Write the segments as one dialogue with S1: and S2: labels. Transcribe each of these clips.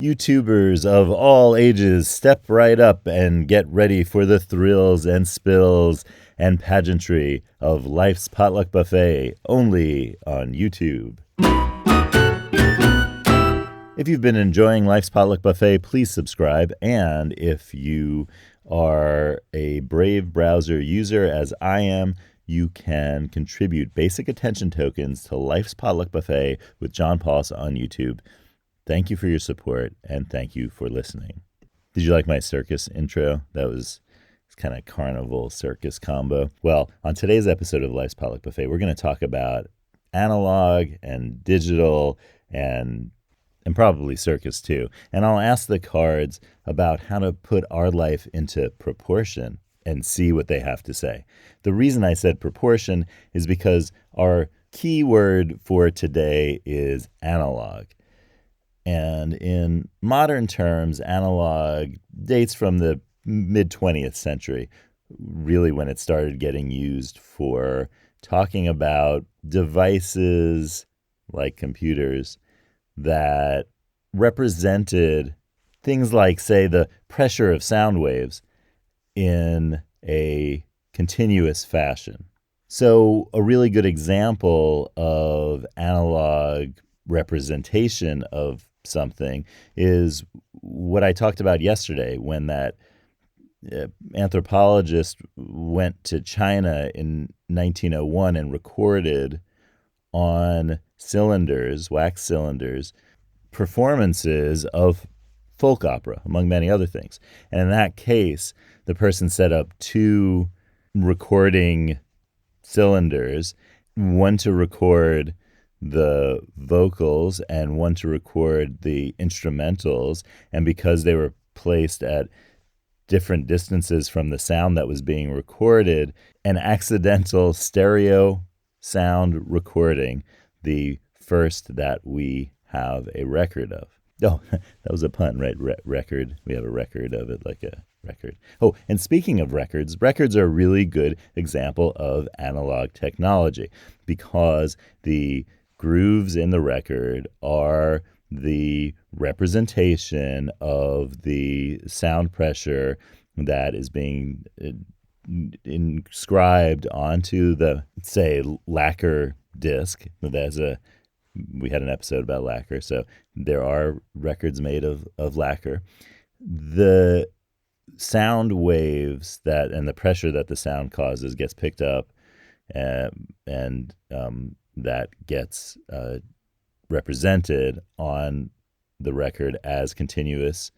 S1: YouTubers of all ages, step right up and get ready for the thrills and spills and pageantry of Life's Potluck Buffet, only on YouTube. If you've been enjoying Life's Potluck Buffet, please subscribe. And if you are a Brave browser user, as I am, you can contribute basic attention tokens to Life's Potluck Buffet with John Pauls on YouTube. Thank you for your support, and thank you for listening. Did you like my circus intro? That was kind of carnival circus combo. Well, on today's episode of Life's Potluck Buffet, we're going to talk about analog and digital and probably circus too. And I'll ask the cards about how to put our life into proportion and see what they have to say. The reason I said proportion is because our key word for today is analog. And in modern terms, analog dates from the mid-20th century, really when it started getting used for talking about devices like computers that represented things like, say, the pressure of sound waves in a continuous fashion. So a really good example of analog representation of something is what I talked about yesterday when that anthropologist went to China in 1901 and recorded on cylinders, wax cylinders, performances of folk opera, among many other things. And in that case, the person set up two recording cylinders, one to record the vocals and one to record the instrumentals. And because they were placed at different distances from the sound that was being recorded, an accidental stereo sound recording, the first that we have a record of. Oh, that was a pun, right? Record. We have a record of it, like a record. Oh, and speaking of records, records are a really good example of analog technology because the grooves in the record are the representation of the sound pressure that is being inscribed onto the, say, lacquer disc. We had an episode about lacquer, so there are records made of lacquer. The sound waves and the pressure that the sound causes gets picked up, and that gets represented on the record as continuous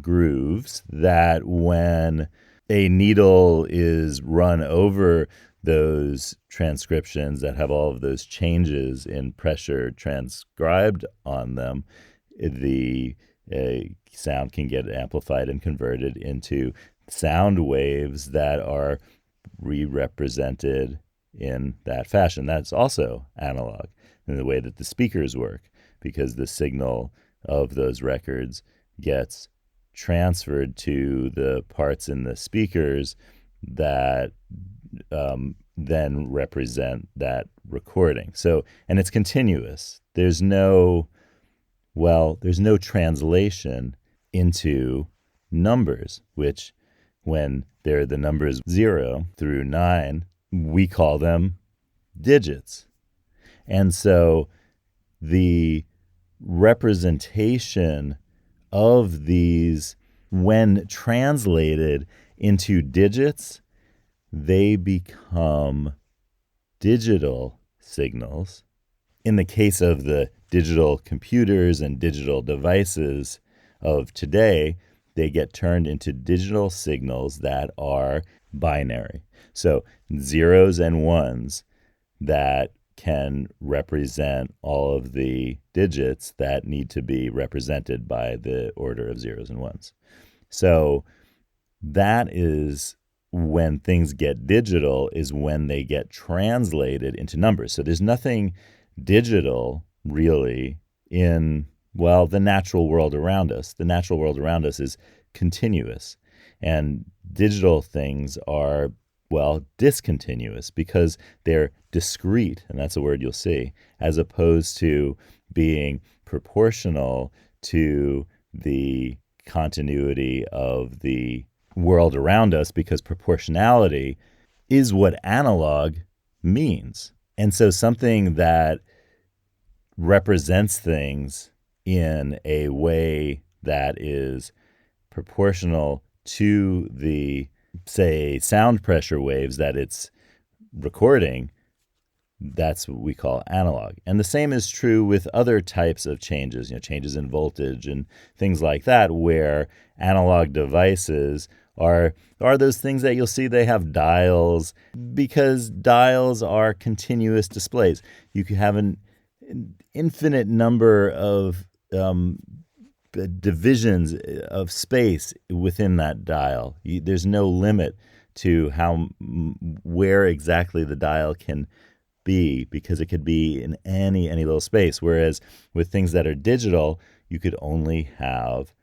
S1: grooves that when a needle is run over those transcriptions that have all of those changes in pressure transcribed on them, the sound can get amplified and converted into sound waves that are re-represented in that fashion. That's also analog in the way that the speakers work, because the signal of those records gets transferred to the parts in the speakers that then represent that recording. So, and it's continuous. There's no translation into numbers, which when they're the numbers 0 through 9, we call them digits. And so the representation of these, when translated into digits, they become digital signals. In the case of the digital computers and digital devices of today, they get turned into digital signals that are binary. So zeros and ones that can represent all of the digits that need to be represented by the order of zeros and ones. So that is when things get digital, is when they get translated into numbers. So there's nothing digital really in, the natural world around us. The natural world around us is continuous, and digital things are, discontinuous because they're discrete, and that's a word you'll see, as opposed to being proportional to the continuity of the world around us, because proportionality is what analog means. And so something that represents things in a way that is proportional to the, say, sound pressure waves that it's recording, that's what we call analog. And the same is true with other types of changes, changes in voltage and things like that, where analog devices are those things that you'll see they have dials, because dials are continuous displays. You can have an infinite number of divisions of space within that dial. There's no limit to where exactly the dial can be, because it could be in any little space. Whereas with things that are digital, you could only have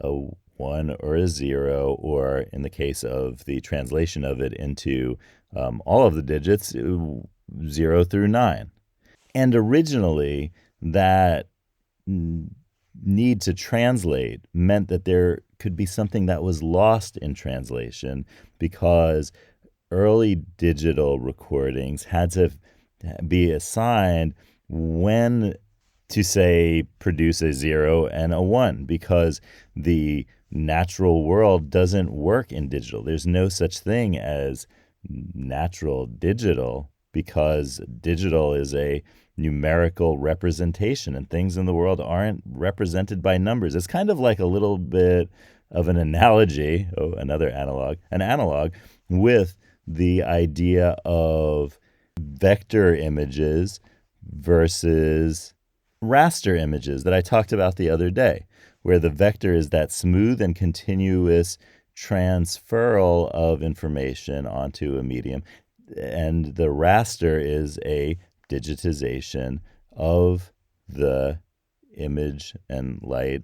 S1: a 1 or a 0, or in the case of the translation of it into all of the digits, 0 through 9. And originally, that need to translate meant that there could be something that was lost in translation, because early digital recordings had to be assigned when to, say, produce a 0 and a 1, because the natural world doesn't work in digital. There's no such thing as natural digital, because digital is a numerical representation, and things in the world aren't represented by numbers. It's kind of like a little bit of an analogy, an analog with the idea of vector images versus raster images that I talked about the other day, where the vector is that smooth and continuous transferal of information onto a medium, and the raster is a digitization of the image and light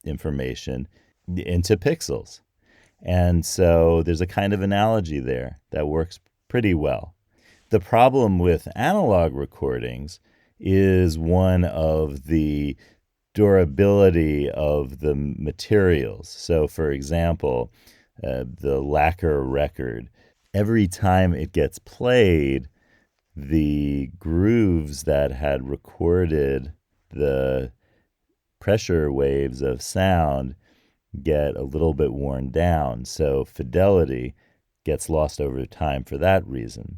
S1: information into pixels. And so there's a kind of analogy there that works pretty well. The problem with analog recordings is one of the durability of the materials. So, for example, the lacquer record, every time it gets played, the grooves that had recorded the pressure waves of sound get a little bit worn down. So fidelity gets lost over time for that reason.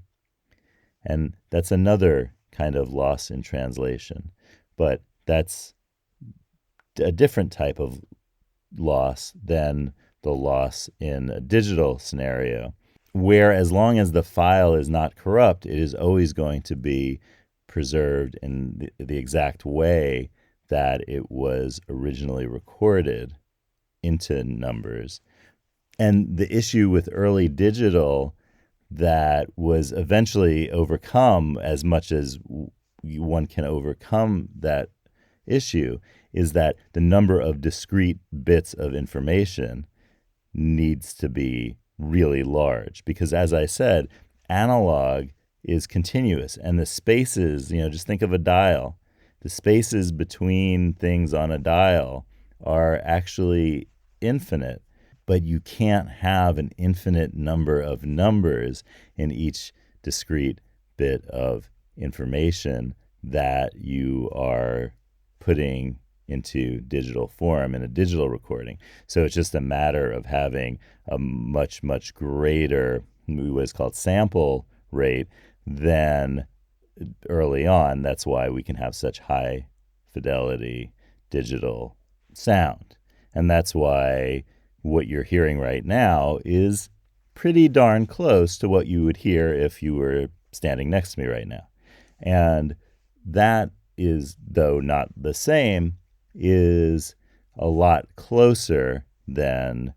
S1: And that's another kind of loss in translation. But that's a different type of loss than the loss in a digital scenario, where as long as the file is not corrupt, it is always going to be preserved in the exact way that it was originally recorded into numbers. And the issue with early digital that was eventually overcome, as much as one can overcome that issue, is that the number of discrete bits of information needs to be really large, because, as I said, analog is continuous, and the spaces, just think of a dial. The spaces between things on a dial are actually infinite, but you can't have an infinite number of numbers in each discrete bit of information that you are putting into digital form in a digital recording. So it's just a matter of having a much, much greater, what's called sample rate than early on. That's why we can have such high fidelity digital sound. And that's why what you're hearing right now is pretty darn close to what you would hear if you were standing next to me right now. And that is, though not the same, is a lot closer than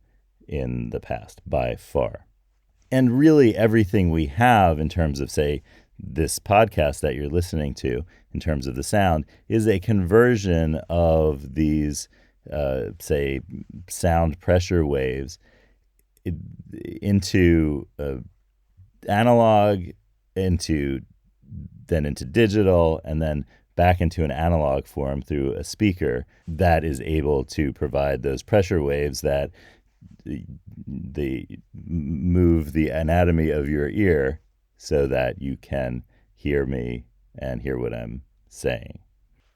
S1: in the past by far. And really everything we have in terms of, say, this podcast that you're listening to, in terms of the sound, is a conversion of these, say, sound pressure waves into analog, into digital, and then back into an analog form through a speaker that is able to provide those pressure waves that they move the anatomy of your ear so that you can hear me and hear what I'm saying.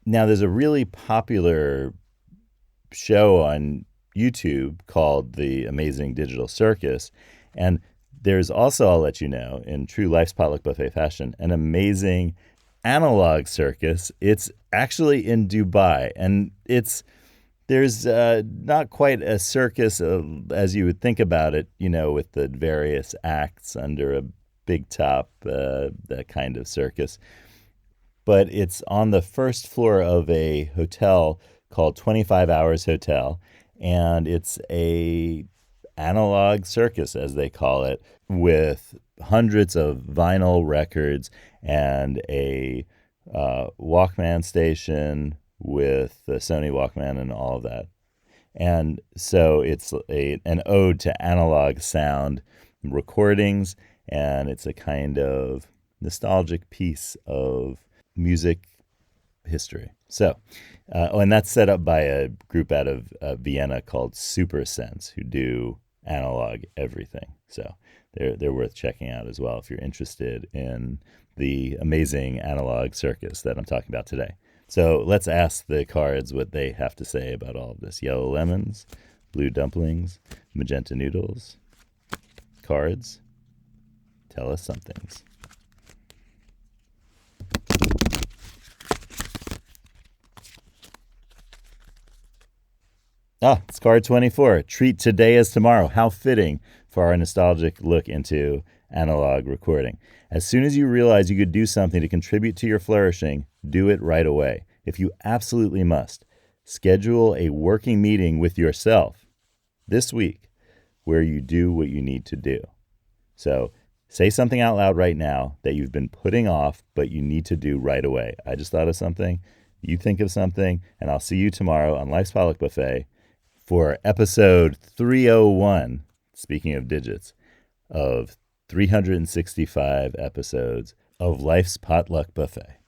S1: Now, there's a really popular show on YouTube called The Amazing Digital Circus. And there's also, I'll let you know, in true Life's Potluck Buffet fashion, an amazing analog circus. It's actually in Dubai. And there's not quite a circus as you would think about it, with the various acts under a big top, that kind of circus. But it's on the first floor of a hotel called 25 Hours Hotel, and it's a analog circus, as they call it, with hundreds of vinyl records and a Walkman station with the Sony Walkman and all of that. And so it's an ode to analog sound recordings, and it's a kind of nostalgic piece of music history. So, and that's set up by a group out of Vienna called Super Sense, who do analog everything. So they're worth checking out as well if you're interested in the amazing analog circus that I'm talking about today. So let's ask the cards what they have to say about all of this. Yellow lemons, blue dumplings, magenta noodles. Cards, tell us some things. It's card 24. Treat today as tomorrow. How fitting for our nostalgic look into analog recording. As soon as you realize you could do something to contribute to your flourishing, do it right away. If you absolutely must, schedule a working meeting with yourself this week where you do what you need to do. So say something out loud right now that you've been putting off, but you need to do right away. I just thought of something. You think of something, and I'll see you tomorrow on Life's Potluck Buffet for episode 301, speaking of digits, of 365 episodes of Life's Potluck Buffet.